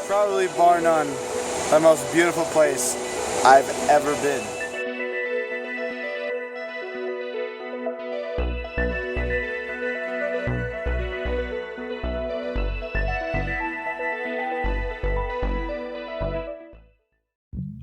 Probably bar none, the most beautiful place I've ever been.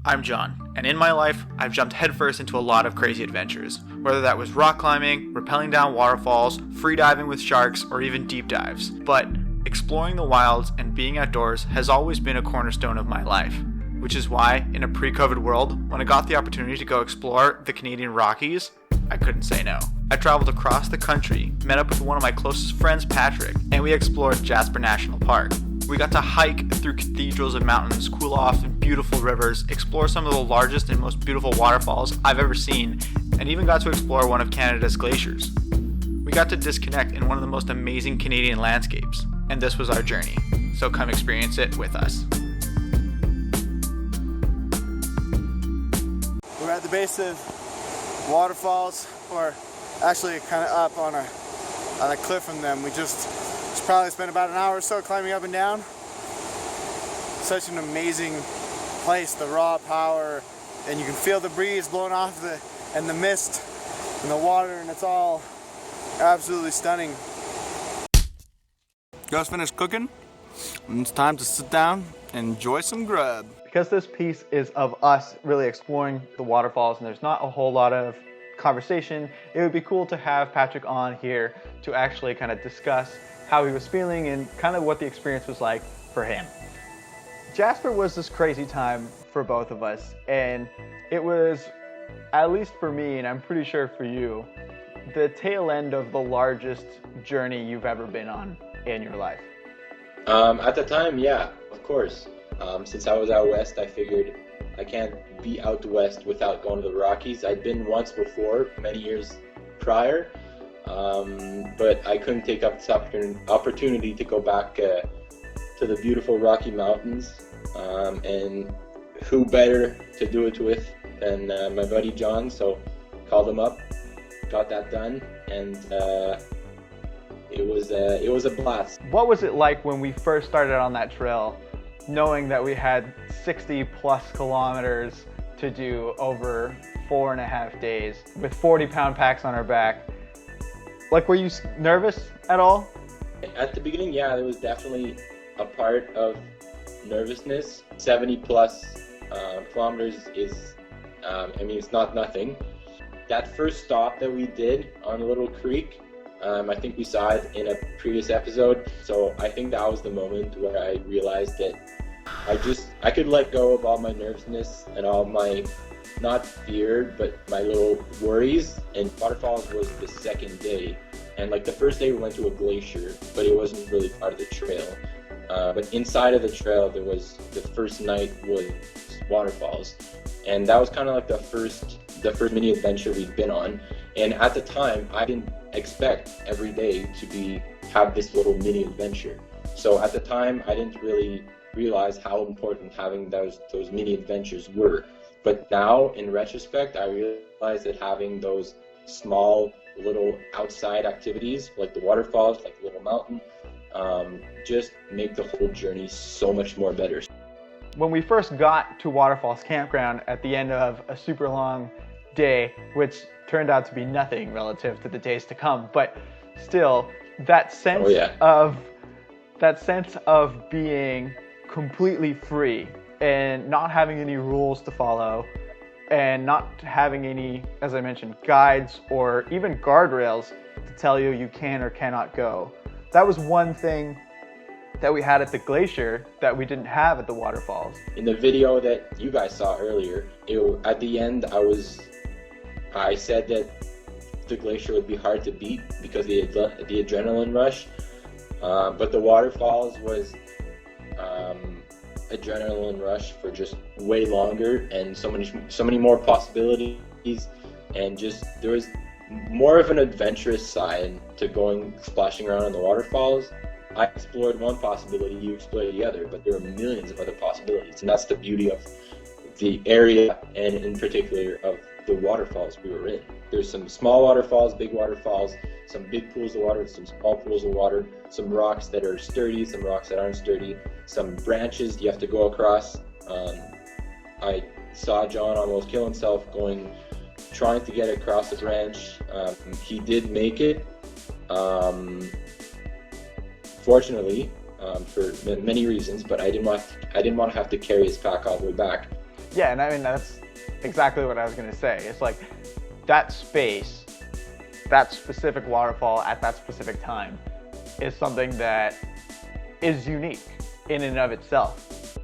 I'm John, and in my life, I've jumped headfirst into a lot of crazy adventures, whether that was rock climbing, rappelling down waterfalls, freediving with sharks, or even deep dives. But exploring the wilds and being outdoors has always been a cornerstone of my life, which is why, in a pre-COVID world, when I got the opportunity to go explore the Canadian Rockies, I couldn't say no. I traveled across the country, met up with one of my closest friends, Patrick, and we explored Jasper National Park. We got to hike through cathedrals and mountains, cool off in beautiful rivers, explore some of the largest and most beautiful waterfalls I've ever seen, and even got to explore one of Canada's glaciers. We got to disconnect in one of the most amazing Canadian landscapes, and this was our journey. So come experience it with us. We're at the base of waterfalls, or actually kind of up on a cliff from them. We just probably spent about an hour or so climbing up and down. Such an amazing place, the raw power, and you can feel the breeze blowing off and the mist and the water, and it's all absolutely stunning. Just finished cooking, and it's time to sit down and enjoy some grub. Because this piece is of us really exploring the waterfalls and there's not a whole lot of conversation, it would be cool to have Patrick on here to actually kind of discuss how he was feeling and kind of what the experience was like for him. Jasper was this crazy time for both of us, and it was, at least for me, and I'm pretty sure for you, the tail end of the largest journey you've ever been on in your life. At the time, yeah, of course. Since I was out west, I figured I can't be out west without going to the Rockies. I'd been once before, many years prior, but I couldn't take up this opportunity to go back to the beautiful Rocky Mountains, and who better to do it with than my buddy John. So called him up, got that done, and it was a blast. What was it like when we first started on that trail, knowing that we had 60 plus kilometers to do over 4.5 days with 40-pound packs on our back? Like, were you nervous at all? At the beginning, yeah, there was definitely a part of nervousness. 70 plus kilometers is, it's not nothing. That first stop that we did on a little creek, I think we saw it in a previous episode. So I think that was the moment where I realized that I could let go of all my nervousness and all my, not fear, but my little worries. And Waterfalls was the second day. And like the first day we went to a glacier, but it wasn't really part of the trail. But inside of the trail, the first night was Waterfalls. And that was kind of like the first mini adventure we'd been on. And at the time, I didn't expect every day to have this little mini adventure. So at the time, I didn't really realize how important having those mini adventures were. But now, in retrospect, I realize that having those small little outside activities, like the waterfalls, like the little mountain, just make the whole journey so much more better. When we first got to Waterfalls Campground at the end of a super long day, which turned out to be nothing relative to the days to come, but still, that sense of being completely free and not having any rules to follow and not having any, as I mentioned, guides or even guardrails to tell you can or cannot go. That was one thing that we had at the glacier that we didn't have at the waterfalls. In the video that you guys saw earlier, at the end I said that the glacier would be hard to beat because the adrenaline rush, but the waterfalls was adrenaline rush for just way longer and so many more possibilities, and just there was more of an adventurous side to splashing around in the waterfalls. I explored one possibility, you explored the other, but there are millions of other possibilities, and that's the beauty of the area, and in particular of the waterfalls we were in. There's some small waterfalls, big waterfalls, some big pools of water, some small pools of water, some rocks that are sturdy, some rocks that aren't sturdy, some branches you have to go across. I saw John almost kill himself trying to get across the branch. He did make it, fortunately, for many reasons, but I didn't want to have to carry his pack all the way back. Yeah, and I mean, that's exactly what I was going to say. It's like that space, that specific waterfall at that specific time is something that is unique in and of itself.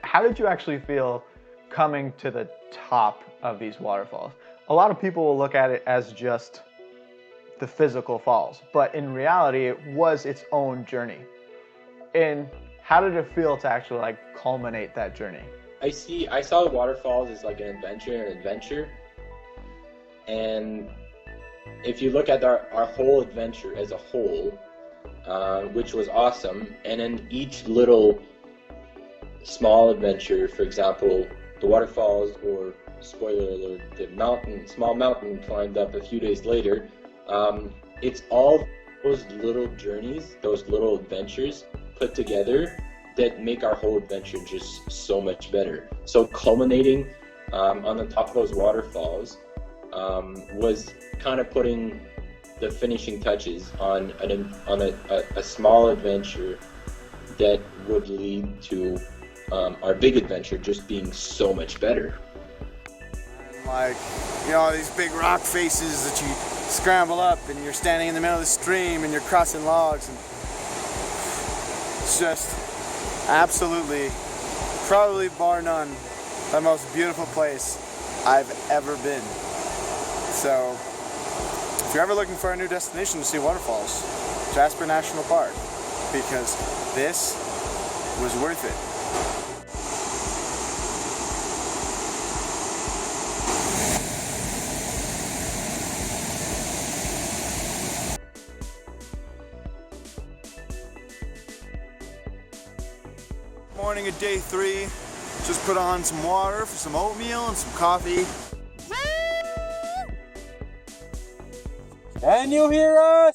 How did you actually feel coming to the top of these waterfalls? A lot of people will look at it as just the physical falls, but in reality, it was its own journey. And how did it feel to actually like culminate that journey? I saw the waterfalls as like an adventure. And if you look at our whole adventure as a whole, which was awesome, and then each little small adventure, for example, the waterfalls, or spoiler alert, the small mountain climbed up a few days later, it's all those little journeys, those little adventures put together that make our whole adventure just so much better. So culminating on the top of those waterfalls was kind of putting the finishing touches on a small adventure that would lead to our big adventure just being so much better. And like, you know, these big rock faces that you scramble up, and you're standing in the middle of the stream and you're crossing logs, and it's just absolutely, probably bar none, the most beautiful place I've ever been. So if you're ever looking for a new destination to see waterfalls, Jasper National Park, because this was worth it. Morning of day 3, just put on some water for some oatmeal and some coffee. Can you hear us?